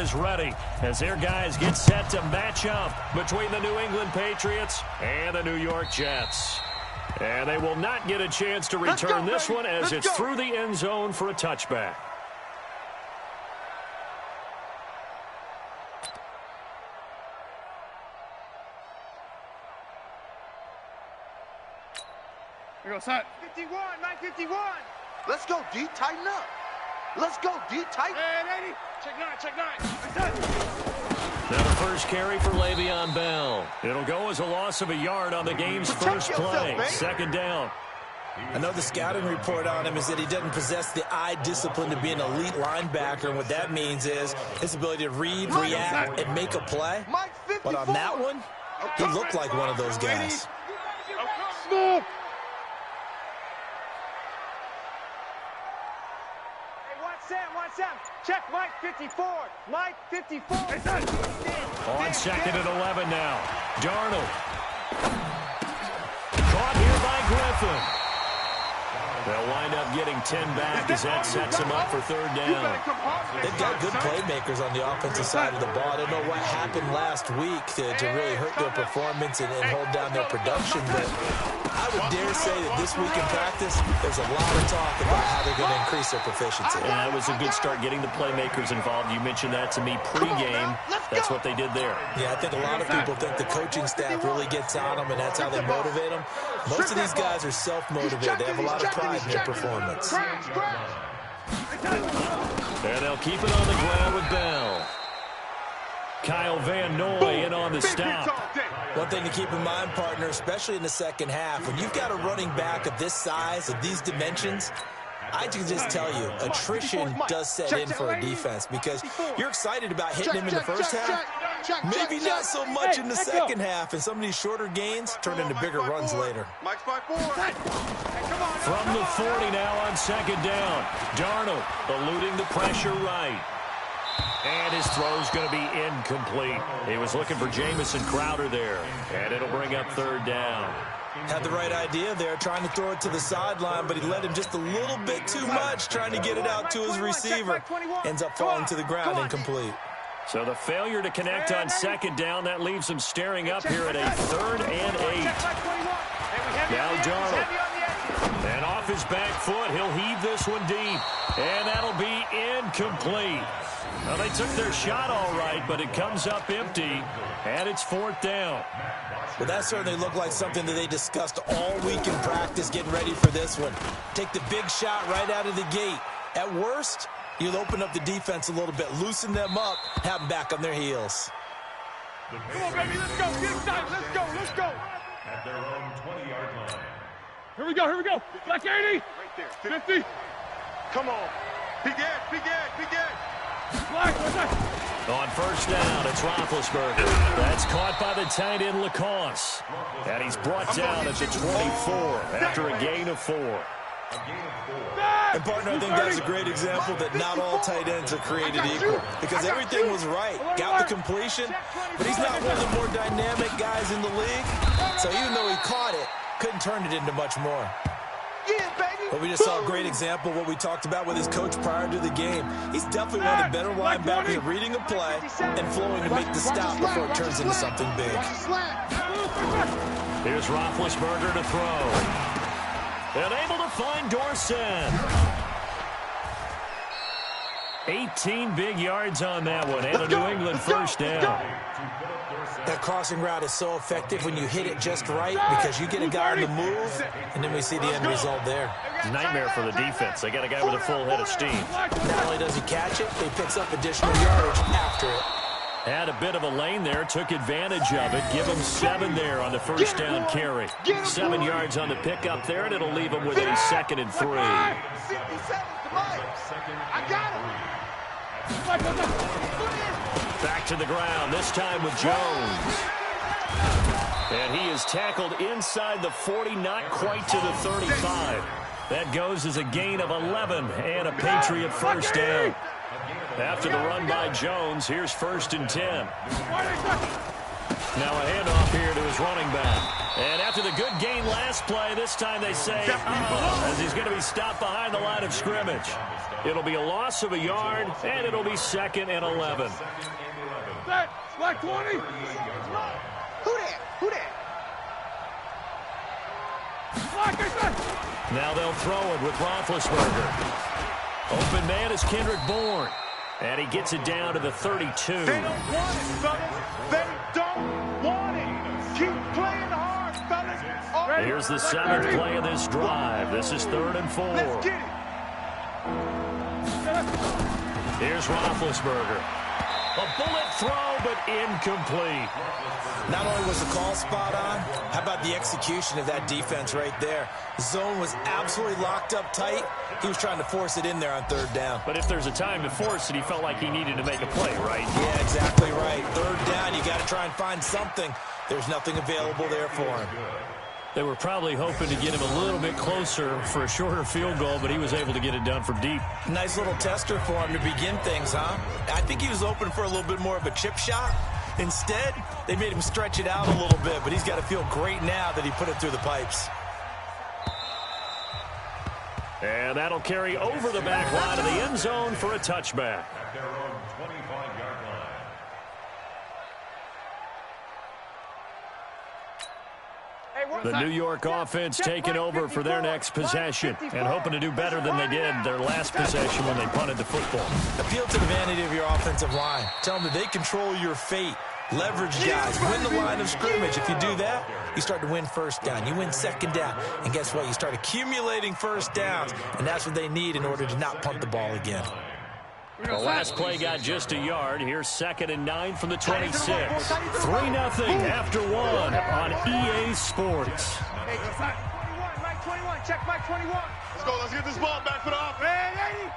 is ready as their guys get set to match up between the New England Patriots and the New York Jets. And they will not get a chance to return this one as it's through the end zone for a touchback. Here we go, son. 51, 951. Let's go, D. Tighten up. Let's go, D. Tighten. And 80. Check 9. Now the first carry for Le'Veon Bell. It'll go as a loss of a yard on the game's first play. Second down. I know the scouting report on him is that he doesn't possess the eye discipline to be an elite linebacker, and what that means is his ability to read, react, and make a play. But on that one, he looked like one of those guys. Sam, check Mike 54. Mike 54. On second and 11 now. Darnold. Caught here by Griffin. They'll wind up getting 10 back as that sets them up for third down. They've got good playmakers on the offensive side of the ball. I don't know what happened last week to really hurt their performance and hold down their production, but I would dare say that this week in practice, there's a lot of talk about how they're going to increase their proficiency. And that was a good start getting the playmakers involved. You mentioned that to me pregame. That's what they did there. Yeah, I think a lot of people think the coaching staff really gets on them, and that's how they motivate them. Most of these guys are self-motivated. They have a lot of pride in their performance. And they'll keep it on the ground with Bell. Kyle Van Noy in on the stop. One thing to keep in mind, partner, especially in the second half, when you've got a running back of this size, of these dimensions, I can just tell you, attrition does set in for a defense because you're excited about hitting him in the first half, maybe not so much in the second half, and some of these shorter gains turn into bigger runs later. From the 40 now on second down. Darnold eluding the pressure right. And his throw's going to be incomplete. He was looking for Jamison Crowder there, and it'll bring up third down. Had the right idea there, trying to throw it to the sideline, but he let him just a little bit too much, trying to get it out to his receiver. Ends up falling to the ground incomplete. So the failure to connect on second down, that leaves him staring up here at a 3rd and 8. Now Darnold. And off his back foot, he'll heave this one deep. And that'll be incomplete. Well, they took their shot all right, but it comes up empty, and it's 4th down. Well, that certainly looked like something that they discussed all week in practice, getting ready for this one. Take the big shot right out of the gate. At worst, you'll open up the defense a little bit, loosen them up, have them back on their heels. Come on, baby, let's go. Get excited. Let's go. At their own 20-yard line. Here we go. Black 80. Right there. 50. Come on. Begin. Black, what's that? On first down, it's Roethlisberger. That's caught by the tight end, Lacoste. And he's brought down at the 24 after a gain of 4. And, partner, I think that's a great example that not all tight ends are created equal because everything was right. Got the completion, but he's not one of the more dynamic guys in the league. So even though he caught it, couldn't turn it into much more. But we just saw a great example of what we talked about with his coach prior to the game. He's definitely one of the better linebackers at reading a play and flowing to make the stop before it turns into something big. Here's Roethlisberger to throw. And able to find Dorsett. 18 big yards on that one, and a New England first down. That crossing route is so effective when you hit it just right because you get a guy on the move, and then we see the end result there. Nightmare for the defense. They got a guy with a full head of steam. Not only does he catch it, he picks up additional yardage after it. Had a bit of a lane there, took advantage of it. Give him 7 there on the first down carry. 7 yards on the pickup there, and it'll leave him with a 2nd and 3. I got him. Back to the ground, this time with Jones. And he is tackled inside the 40, not quite to the 35. That goes as a gain of 11 and a Patriot first down. After the run by Jones, here's 1st and 10. Now a handoff here to his running back. And after the good gain last play, this time they say, as he's going to be stopped behind the line of scrimmage. It'll be a loss of a yard, and it'll be 2nd and 11. Like 20. Who that? Who that? Now they'll throw it with Roethlisberger. Open man is Kendrick Bourne. And he gets it down to the 32. They don't want it, fellas. They don't want it. Keep playing hard, fellas. Here's the 7th play of this drive. This is 3rd and 4. Let's get it. Here's Roethlisberger. A bullet throw, but incomplete. Not only was the call spot on, how about the execution of that defense right there? Zone was absolutely locked up tight. He was trying to force it in there on 3rd down. But if there's a time to force it, he felt like he needed to make a play, right? Yeah, exactly right. 3rd down, you got to try and find something. There's nothing available there for him. They were probably hoping to get him a little bit closer for a shorter field goal, but he was able to get it done from deep. Nice little tester for him to begin things, huh? I think he was open for a little bit more of a chip shot. Instead, they made him stretch it out a little bit, but he's got to feel great now that he put it through the pipes. And that'll carry over the back line of the end zone for a touchback. At their own 25-yard line. The New York offense taking over for their next possession and hoping to do better than they did their last possession when they punted the football. Appeal to the vanity of your offensive line. Tell them that they control your fate. Leverage guys. Win the line of scrimmage. If you do that, you start to win 1st down. You win 2nd down. And guess what? You start accumulating 1st downs. And that's what they need in order to not punt the ball again. The last play got just a yard. Here's 2nd and 9 from the 26. 3-0 after 1 on EA Sports. Hey, Mike 21. Check Mike 21. Let's go. Let's get this ball back for the offense. Hey,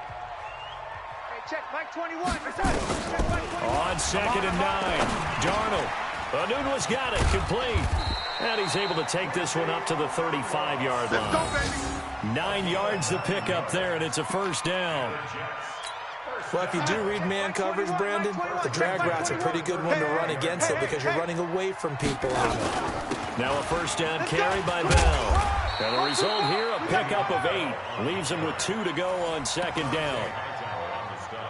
check Mike 21. Check Mike 21. On 2nd and 9, Darnold. Anunua's got it, complete. And he's able to take this one up to the 35-yard line. Let's go, baby. 9 yards to pick up there, and it's a 1st down. Well, if you do read man coverage, Brandon, the drag route's a pretty good one to run against it because you're running away from people on it. Now a 1st down carry by Bell. And the result here, a pickup of 8. Leaves him with 2 to go on 2nd down.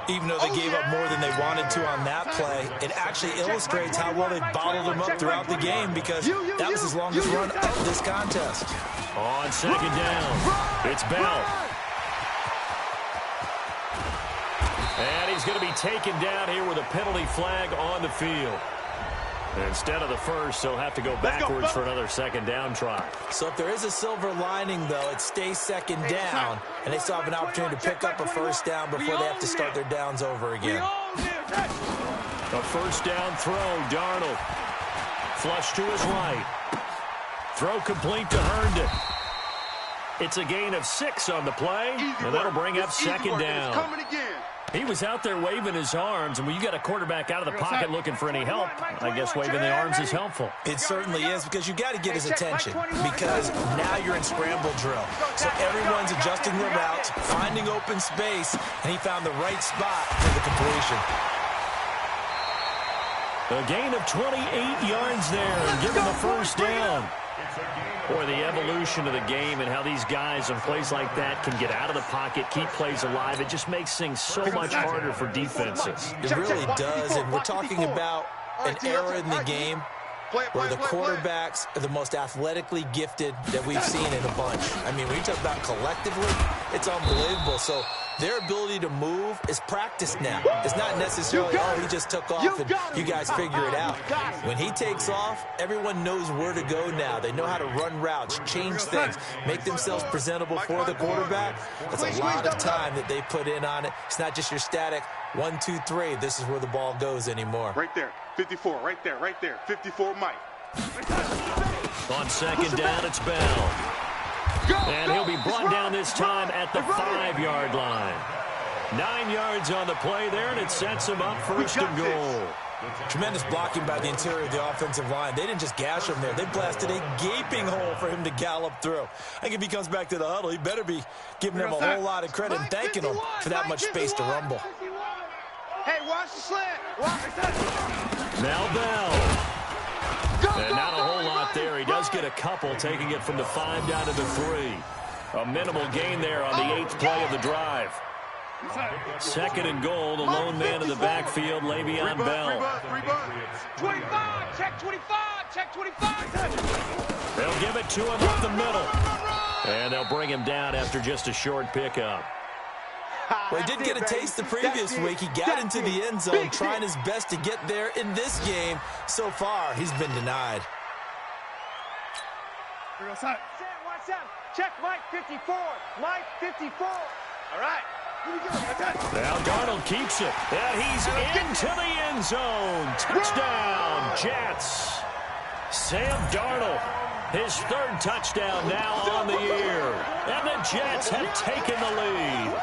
Even though they gave up more than they wanted to on that play, it actually illustrates how well they bottled them up throughout the game because that was his longest run of this contest. On 2nd down, it's Bell. And he's going to be taken down here with a penalty flag on the field. Instead of the 1st, they'll have to go backwards for another 2nd down try. So if there is a silver lining, though, it stays 2nd down, and they still have an opportunity to pick up a 1st down before they have to start their downs over again. A 1st down throw, Darnold. Flush to his right. Throw complete to Herndon. It's a gain of 6 on the play, and that'll bring up 2nd down. He was out there waving his arms, and when you got a quarterback out of the pocket looking for any help, I guess waving the arms is helpful. It certainly is because you got to get his attention because now you're in scramble drill. So everyone's adjusting their routes, finding open space, and he found the right spot for the completion. A gain of 28 yards there and give him the 1st down. Boy, the evolution of the game and how these guys on plays like that can get out of the pocket, keep plays alive, it just makes things so much harder for defenses. It really does, and we're talking about an era in the game where the quarterbacks are the most athletically gifted that we've seen in a bunch. I mean, when you talk about collectively, it's unbelievable. So their ability to move is practiced now. It's not necessarily, oh, he just took off and you guys figure it out. When he takes off, everyone knows where to go now. They know how to run routes, change things, make themselves presentable for the quarterback. That's a lot of time that they put in on it. It's not just your static 1, 2, 3. This is where the ball goes anymore. Right there. 54, right there, right there. 54, Mike. On 2nd down, it's Bell. And he'll be brought down this time at the 5-yard line. 9 yards on the play there, and it sets him up 1st and goal. Tremendous blocking by the interior of the offensive line. They didn't just gash him there. They blasted a gaping hole for him to gallop through. I think if he comes back to the huddle, he better be giving them a whole lot of credit and thanking them for that much space to rumble. Hey, watch the slant. Watch that. Now Bell. And not a whole lot there. He does get a couple, taking it from the 5 down to the 3. A minimal gain there on the 8th play of the drive. 2nd and goal, the lone man in the backfield, Le'Veon Bell. 25, check 25, check 25. They'll give it to him up the middle. And they'll bring him down after just a short pickup. Well, he did get a taste the previous week. He got into the end zone, trying his best to get there in this game. So far, he's been denied. Watch out. Check Mike 54. Mike 54. All right. Now Darnold keeps it. And he's into the end zone. Touchdown, Jets. Sam Darnold, his 3rd touchdown now on the year. And the Jets have taken the lead.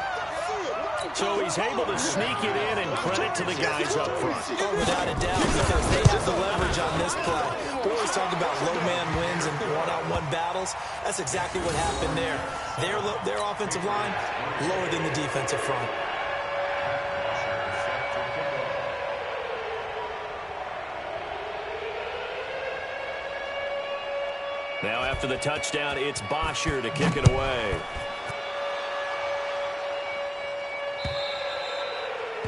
So he's able to sneak it in, and credit to the guys up front. Oh, without a doubt, because they have the leverage on this play. We always talk about low man wins and one-on-one battles. That's exactly what happened there. Their offensive line lower than the defensive front. Now after the touchdown, it's Bosher to kick it away.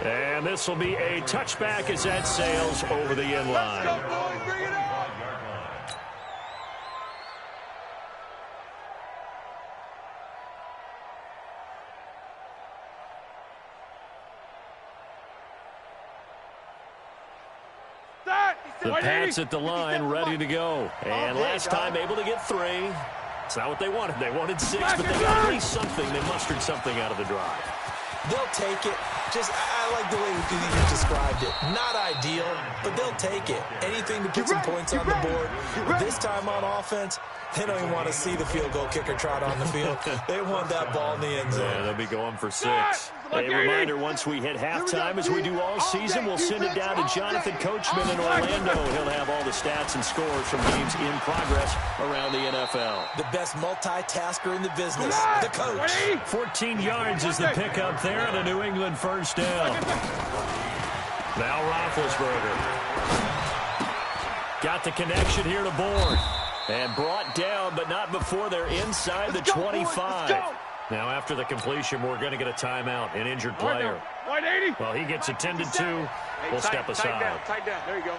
And this will be a touchback as that sails over the end line. Let's go, boys. Bring it on. The Pats at the line, ready to go. And last time able to get 3. It's not what they wanted. They wanted 6, but they got at least something. They mustered something out of the drive. They'll take it. I like the way you described it. Not ideal, but they'll take it. Anything to put some points on the board. But this time on offense, they don't even want to see the field goal kicker trot on the field. They want that ball in the end zone. Yeah, they'll be going for 6. A reminder, once we hit halftime, as we do all season, we'll send it down to Jonathan Coachman in Orlando. He'll have all the stats and scores from games in progress around the NFL. The best multitasker in the business, the coach. 14 yards is the pickup there, and a New England first down. Now Roethlisberger. Got the connection here to Bourne. And brought down, but not before they're inside the 25. Now, after the completion, we're going to get a timeout, an injured player. Well, he gets attended to. We'll step aside. Tight down. There you go.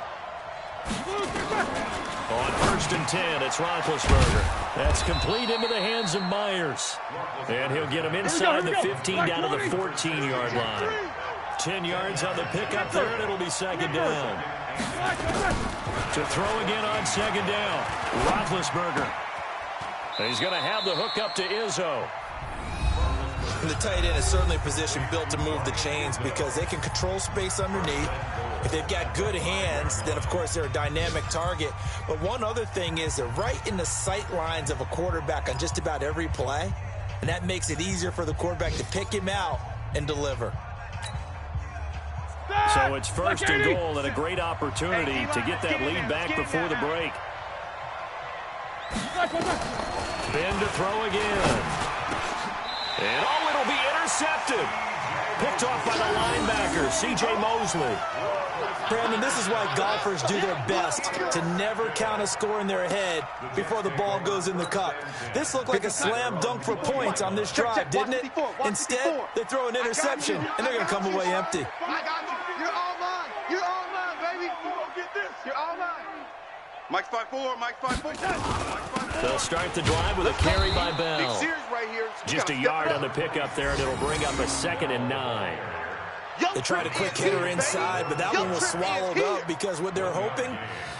On 1st and 10, it's Roethlisberger. That's complete into the hands of Myers. And he'll get him inside the 15 down to the 14-yard line. 10 yards on the pickup there, and it'll be 2nd down. To throw again on 2nd down. Roethlisberger. He's going to have the hook up to Izzo. And the tight end is certainly a position built to move the chains because they can control space underneath. If they've got good hands, then, of course, they're a dynamic target. But one other thing is they're right in the sight lines of a quarterback on just about every play. And that makes it easier for the quarterback to pick him out and deliver. So it's 1st and goal and a great opportunity to get that lead back before the break. Ben to throw again. And it'll be intercepted. Picked off by the linebacker, C.J. Mosley. Brandon, this is why golfers do their best to never count a score in their head before the ball goes in the cup. This looked like a slam dunk for points on this drive, didn't it? Instead, they throw an interception, and they're going to come away empty. I got you. You're all mine. You're all mine, baby. Get this. You're all mine. Mike's 5'4". Mike's 5'4". They'll start the drive with a carry by Bell. Big series right here. Just a yard on the pickup there, and it'll bring up a 2nd and 9. They tried a quick hitter inside, but that one was swallowed up because what they're hoping,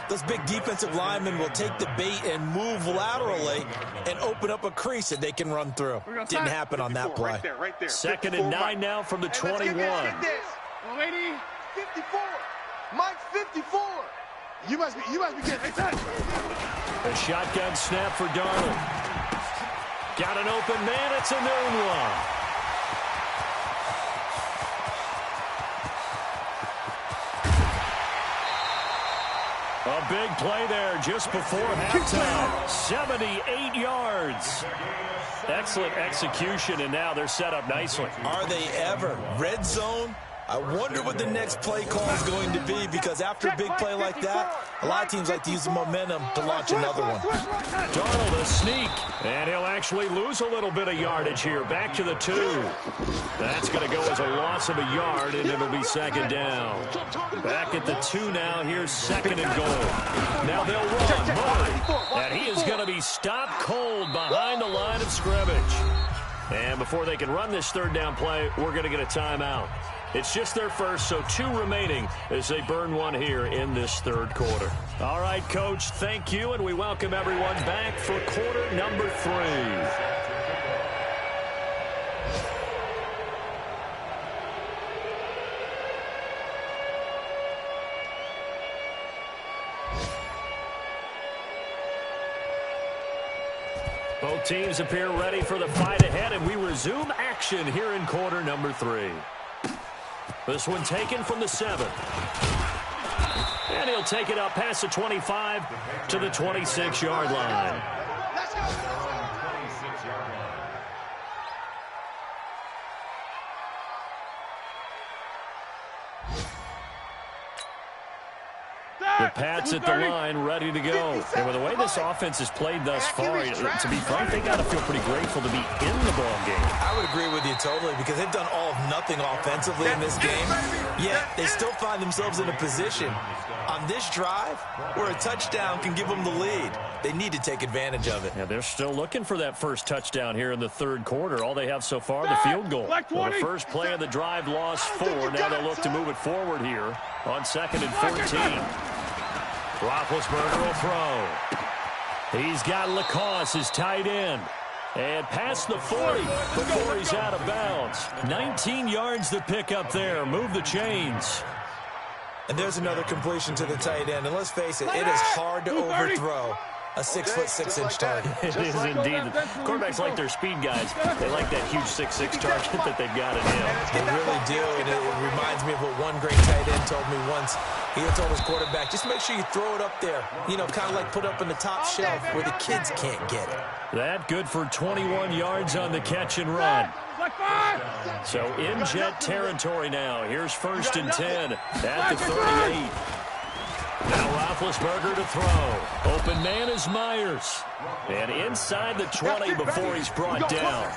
those big defensive linemen will take the bait and move laterally and open up a crease that they can run through. Didn't happen on that play. Right there. 2nd and 9 now from the 21. 54. Mike's 54. You must be getting A shotgun snap for Darnold. Got an open man. It's a noon one. A big play there just before halftime. 78 yards. Excellent execution, and now they're set up nicely. Are they ever? Red zone I wonder what the next play call is going to be, because after a big play like that, a lot of teams like to use the momentum to launch another one. Darnold a sneak, and he'll actually lose a little bit of yardage here. Back to the 2. That's going to go as a loss of a yard, and it'll be second down. Back at the 2 now. Here's second and goal. Now they'll run. Murray, and he is going to be stopped cold behind the line of scrimmage. And before they can run this third down play, we're going to get a timeout. It's just their first, so 2 remaining as they burn one here in this third quarter. All right, Coach, thank you, and we welcome everyone back for quarter number 3. Both teams appear ready for the fight ahead, and we resume action here in quarter number 3. This one taken from the 7. And he'll take it up past the 25 to the 26-yard line. Let's go. 26-yard line. The Pats at the line, ready to go. And with the way this offense has played thus far, to be frank, they got to feel pretty grateful to be in the ball game. I would agree with you totally, because they've done all of nothing offensively in this game, yet they still find themselves in a position on this drive where a touchdown can give them the lead. They need to take advantage of it. Yeah, they're still looking for that first touchdown here in the third quarter. All they have so far, the field goal. Well, the first play of the drive lost 4. Now they'll look to move it forward here on 2nd and 14. Roethlisberger will throw. He's got Lacoste, his tight end. And past the 40 before he's out of bounds. 19 yards to pick up there. Move the chains. And there's another completion to the tight end. And let's face it, it is hard to overthrow a 6'6" target. It is indeed. Quarterbacks like their speed guys. They like that huge 6'6" target that they've got in him. They really do, and it reminds me of what one great tight end told me once. He had told his quarterback, just make sure you throw it up there. You know, kind of like put up in the top shelf where the kids can't get it. That good for 21 yards on the catch and run. So in jet territory now. Here's 1st and 10 at the 38. Now Roethlisberger to throw. Open man is Myers. And inside the 20 before he's brought down.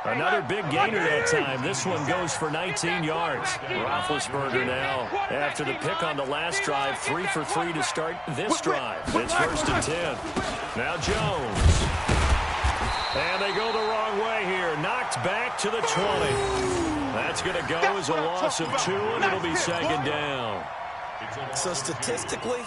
Another big gainer that time. This one goes for 19 yards. Roethlisberger now, after the pick on the last drive, 3 for 3 to start this drive. It's 1st and 10. Now Jones. And they go the wrong way here. Knocked back to the 20. That's going to go as a loss of 2, and it'll be second down. So statistically,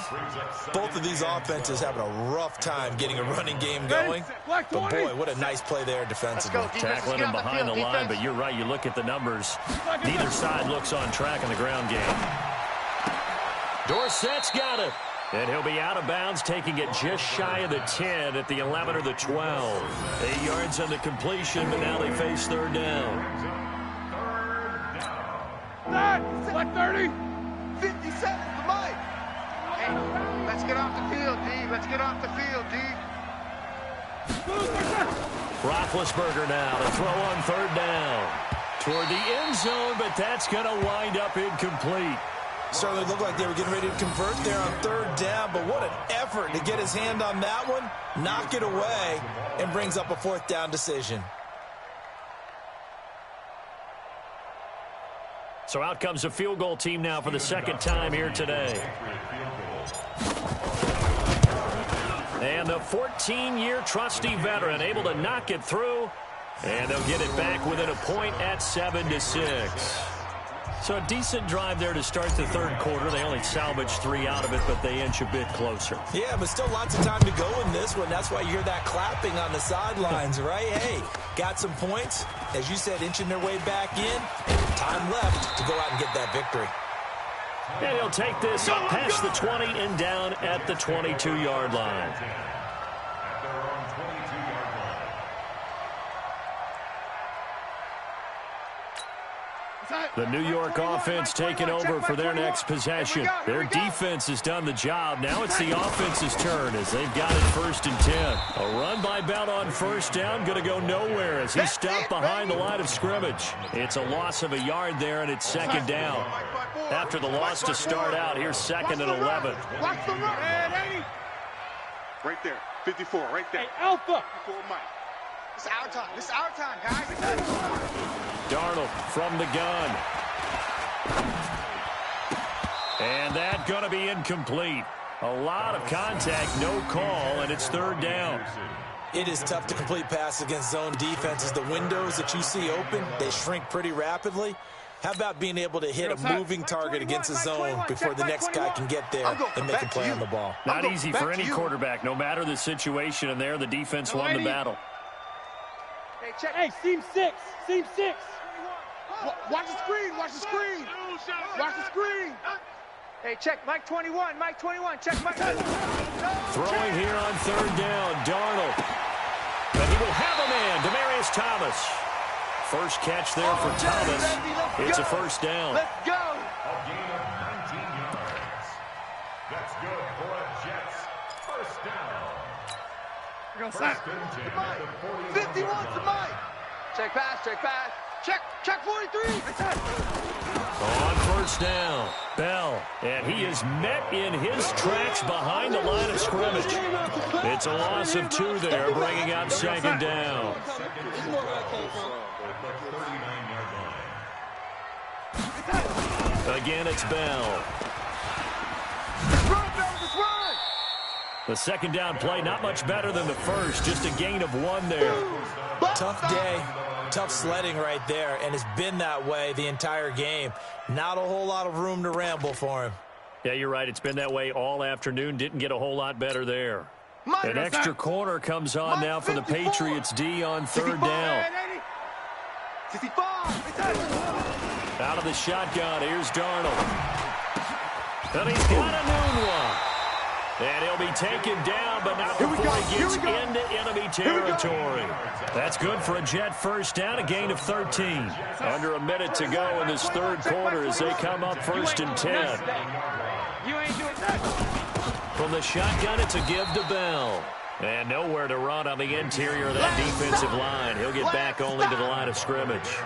both of these offenses having a rough time getting a running game going. But boy, what a nice play there defensively. Tackling him behind the line, but you're right. You look at the numbers. Neither side looks on track in the ground game. Dorsett's got it. And he'll be out of bounds, taking it just shy of the 10 at the 11 or the 12. 8 yards on the completion, but now they face third down. Like 30. 50 seconds for Mike. Hey, let's get off the field, D. Let's get off the field, D. Roethlisberger now to throw on third down. Toward the end zone, but that's going to wind up incomplete. Certainly looked like they were getting ready to convert there on third down, but what an effort to get his hand on that one, knock it away, and brings up a 4th down decision. So out comes the field goal team now for the second time here today. And the 14-year trusty veteran able to knock it through, and they'll get it back within a point at 7-6. So a decent drive there to start the third quarter. They only salvaged 3 out of it, but they inch a bit closer. Yeah, but still lots of time to go in this one. That's why you hear that clapping on the sidelines, right? Hey, got some points. As you said, inching their way back in. And time left to go out and get that victory. And he'll take this up past the 20 and down at the 22-yard line. Inside. The New York offense taking over for their next possession. Their defense has done the job. Now it's the offense's turn as they've got it 1st and 10. A run by Bell on 1st down, going to go nowhere as he stopped behind the line of scrimmage. It's a loss of a yard there, and it's 2nd down. After the loss to start out, here's 2nd and 11. Watch the run. Right there. 54, right there. Hey, Alpha. 54, Mike. This is our time. This is our time, guys. Darnold from the gun. And that going to be incomplete. A lot of contact, no call, and it's 3rd down. It is tough to complete passes against zone defenses. The windows that you see open, they shrink pretty rapidly. How about being able to hit a moving target against a zone before the next guy can get there and make a play on the ball? Not easy for any quarterback, no matter the situation, and there the defense won the battle. Hey, check. Hey, seam 6. Seam 6. Watch the screen. Watch the screen. Watch the screen. Hey, check Mike 21. Mike 21. Check Mike. Throwing here on 3rd down, Darnold. But he will have a man, Demaryius Thomas. First catch there for Thomas. It's a 1st down. Let's go. A gain of 19 yards. That's good for a Jets 1st down. 1st and 10 at the 51 to Mike. Check pass. Check pass. Check 43. On 1st down, Bell. And he is met in his tracks behind the line of scrimmage. It's a loss of 2 there, bringing up 2nd down. Again, it's Bell. The 2nd down play, not much better than the first, just a gain of 1 there. Tough day, tough sledding right there, and it's been that way the entire game. Not a whole lot of room to ramble for him. Yeah, you're right. It's been that way all afternoon. Didn't get a whole lot better there. An extra corner comes on now for the Patriots D on 3rd down. 55. Out of the shotgun, here's Darnold. And he's got a noon one. And he'll be taken down, but not before he gets into enemy territory. That's good for a Jet 1st down, a gain of 13. Under a minute to go in this 3rd quarter as they come up 1st and 10. You ain't doing that. From the shotgun, it's a give to Bell. And nowhere to run on the interior of that defensive line. He'll get back only to the line of scrimmage.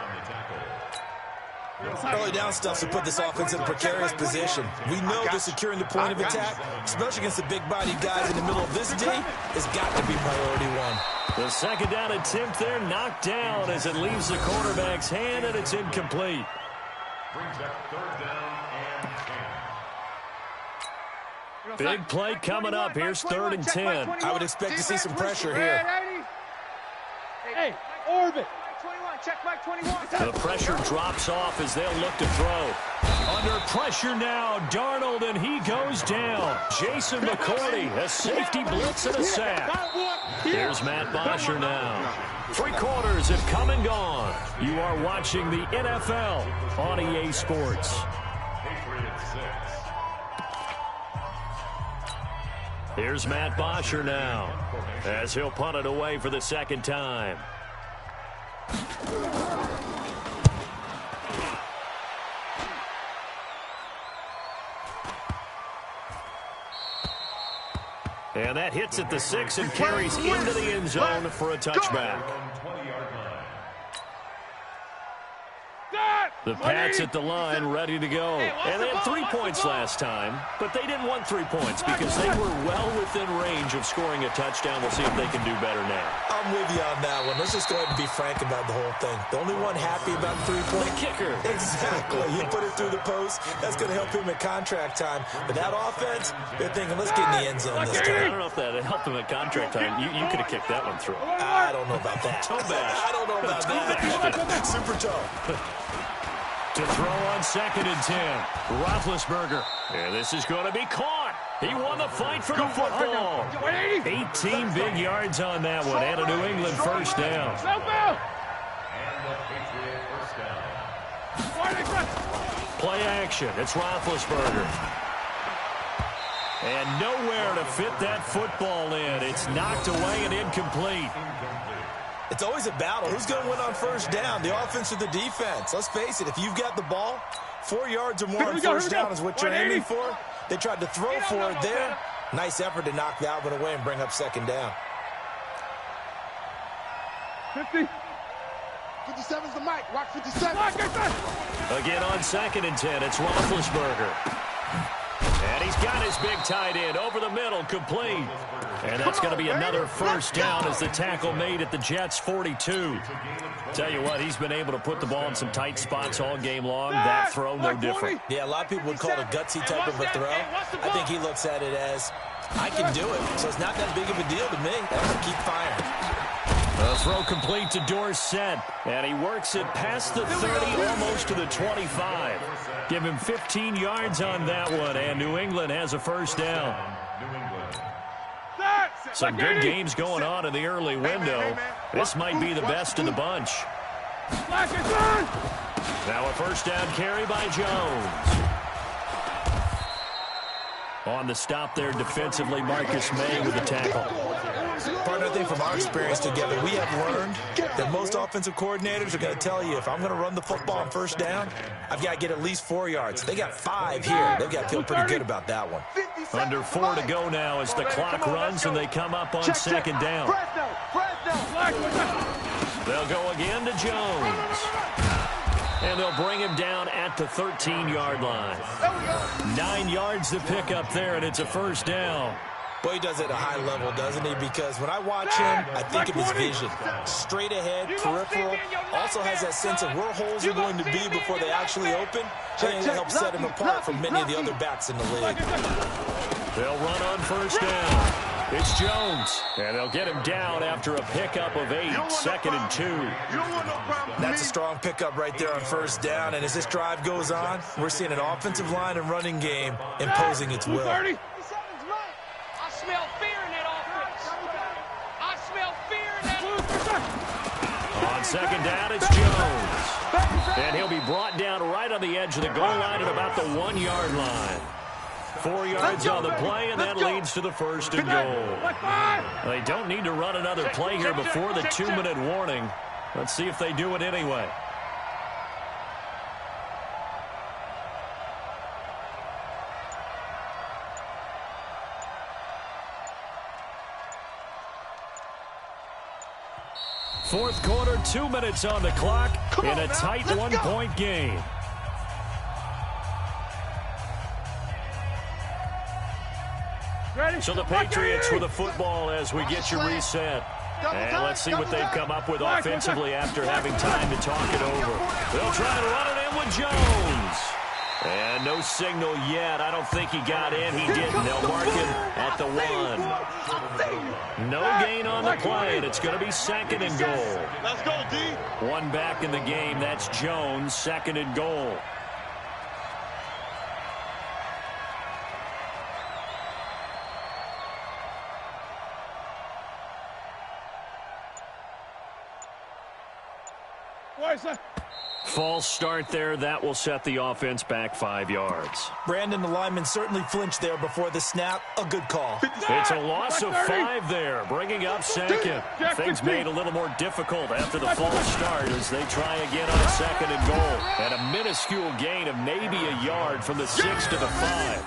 Early down stuff to put this offense in a precarious position. We know that securing the point of attack, especially against the big-bodied guys in the middle of this D, has got to be priority 1. The 2nd down attempt there knocked down as it leaves the quarterback's hand, and it's incomplete. Brings up 3rd down and 10. Big play coming up. Here's 3rd and 10. I would expect to see some pressure here. Hey, orbit. Check Mike 21. The pressure drops off as they'll look to throw. Under pressure now, Darnold, and he goes down. Jason McCourty, a safety blitz and a sack. Here's Matt Bosher now. 3 quarters have come and gone. You are watching the NFL on EA Sports. Patriots 6. Here's Matt Bosher now as he'll punt it away for the 2nd time. And that hits at the 6 and carries into the end zone for a touchback. The Pats at the line, ready to go. And they had 3 points last time, but they didn't want 3 points because they were well within range of scoring a touchdown. We'll see if they can do better now. I'm with you on that one. Let's just go ahead and be frank about the whole thing. The only one happy about 3 points. The kicker. Exactly. You put it through the post. That's going to help him at contract time. But that offense, they're thinking, let's get in the end zone this time. I don't know if that helped him at contract time. You could have kicked that one through. I don't know about that. Toe bash. I don't know about that. Super toe. To throw on 2nd and 10. Roethlisberger. And this is going to be caught. He won the fight for the football. 18 big yards on that one. And a New England 1st down. Play action. It's Roethlisberger. And nowhere to fit that football in. It's knocked away and incomplete. It's always a battle. Who's going to win on first down, the offense or the defense? Let's face it, if you've got the ball, 4 yards or more on first down is what you're aiming for. They tried to throw for it there. Nice effort to knock that one away and bring up second down. 50. 57's the mic. Watch 57. Again on 2nd and 10, it's Roethlisberger. And he's got his big tight end over the middle, complete. And that's going to be another first down as the tackle made at the Jets' 42. Tell you what, he's been able to put the ball in some tight spots all game long. That throw, no different. Yeah, a lot of people would call it a gutsy type of a throw. I think he looks at it as, I can do it, so it's not that big of a deal to me. I'm going to keep firing. The throw complete to Dorsett, and he works it past the 30, almost to the 25. Give him 15 yards on that one, and New England has a first down. Some good games going on in the early window. This might be the best in the bunch. Now a first down carry by Jones. On the stop there defensively, Marcus May with the tackle. Partner, I think from our experience together, we have learned that most offensive coordinators are going to tell you, if I'm going to run the football on first down, I've got to get at least 4 yards. They got 5 here. They've got to feel pretty good about that one. Under 4 to go now as the clock runs and they come up on second down. They'll go again to Jones. And they'll bring him down at the 13-yard line. 9 yards to pick up there, and it's a first down. Boy, he does it at a high level, doesn't he? Because when I watch him, I think of his vision. Straight ahead, peripheral. Also has that sense of where holes are going to be before they actually open. And it helps set him apart from many of the other backs in the league. They'll run on first down. It's Jones, and they'll get him down after a pickup of 8, 2nd and 2. That's a strong pickup right there on first down, and as this drive goes on, we're seeing an offensive line and running game imposing its will. I smell fear in that offense. I smell fear in that. On second down, it's Jones. And he'll be brought down right on the edge of the goal line at about the 1-yard line. 4 yards on the play, and that leads to the first and goal. They don't need to run another play here before the 2-minute warning. Let's see if they do it anyway. Fourth quarter, 2 minutes on the clock in a tight 1-point game. So the Patriots with the football as we get you reset. And let's see what they've come up with offensively after having time to talk it over. They'll try to run it in with Jones. And no signal yet. I don't think he got in. He didn't. They'll mark him at the 1. No gain on the play, and it's going to be 2nd and goal. Let's go, D. 1 back in the game. That's Jones, 2nd and goal. False start there. That will set the offense back 5 yards. Brandon, the lineman certainly flinched there before the snap. A good call. It's a loss of 5 there, bringing up 2nd. Things made a little more difficult after the false start as they try again on 2nd and goal. And a minuscule gain of maybe a yard from the 6 to the 5.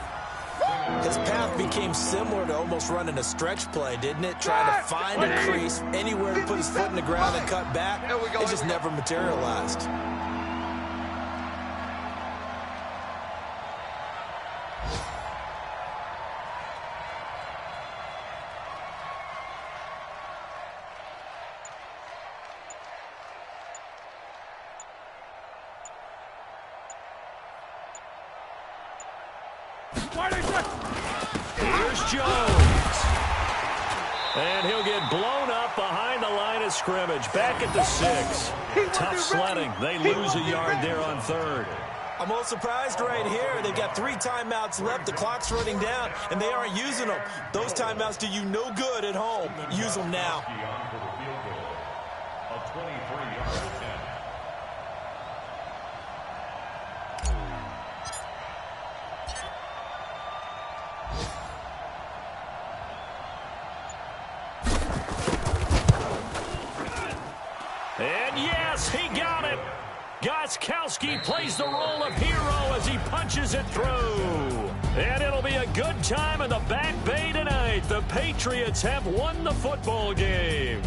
His path became similar to almost running a stretch play, didn't it? Trying to find a crease, anywhere to put his foot in the ground and cut back. It just never materialized. Here's Jones. And he'll get blown up behind the line of scrimmage. Back at the 6. Tough sledding. They lose a yard there on 3rd. I'm all surprised right here. They've got 3 timeouts left. The clock's running down, and they aren't using them. Those timeouts do you no good at home. Use them now. A 23-yard attempt. Gostkowski plays the role of hero as he punches it through. And it'll be a good time in the Back Bay tonight. The Patriots have won the football game.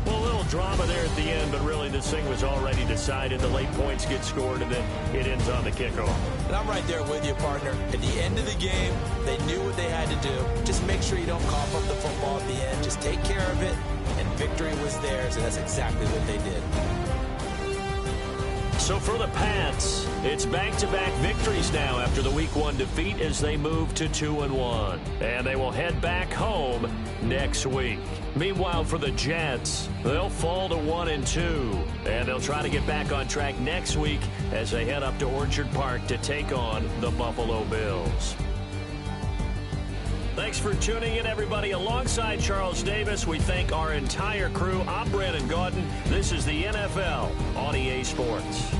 Well, a little drama there at the end, but really this thing was already decided. The late points get scored, and then it ends on the kickoff. And I'm right there with you, partner. At the end of the game, they knew what they had to do. Just make sure you don't cough up the football at the end. Just take care of it, and victory was theirs, and that's exactly what they did. So for the Pats, it's back-to-back victories now after the Week 1 defeat as they move to 2-1. And they will head back home next week. Meanwhile, for the Jets, they'll fall to 1-2. And they'll try to get back on track next week as they head up to Orchard Park to take on the Buffalo Bills. Thanks for tuning in, everybody. Alongside Charles Davis, we thank our entire crew. I'm Brandon Gaudin. This is the NFL on EA Sports.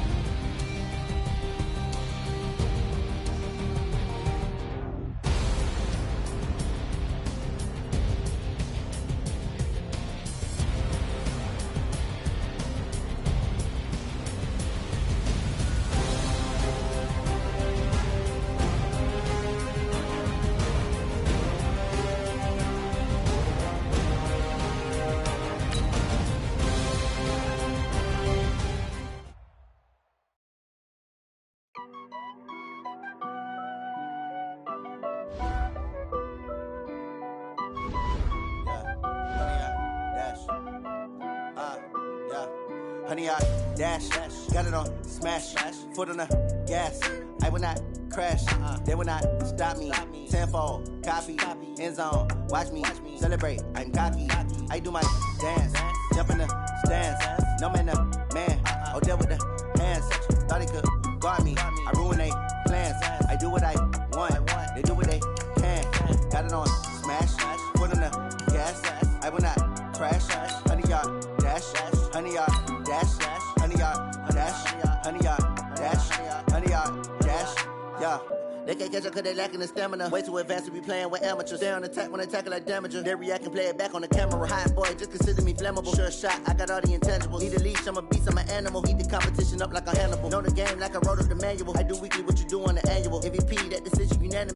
Honey, I dash, got it on smash, foot on the gas. I will not crash, they will not stop me. Tenfold, copy, end zone, watch me celebrate. I'm cocky, I do my dance, jump in the stands. No man, man, oh there with the hands. Thought he could guard me, I ruin they plans. I do what I want, they do what they can. Got it on smash, foot on the gas. I will not crash, honey, y'all dash, honey, y'all dash, honey, y'all dash, honey, y'all dash, honey, y'all dash, yeah. They can't catch up cause they lacking the stamina. Way too advanced to be playing with amateurs. Stay on attack when they tackle like damager. They react and play it back on the camera. Hot boy, just consider me flammable. Sure shot, I got all the intangibles. Need a leash, I'm a beast, I'm an animal. Eat the competition up like a Hannibal. Know the game like I wrote up the manual. I do weekly what you do on the annual. MVP, that decision unanimous.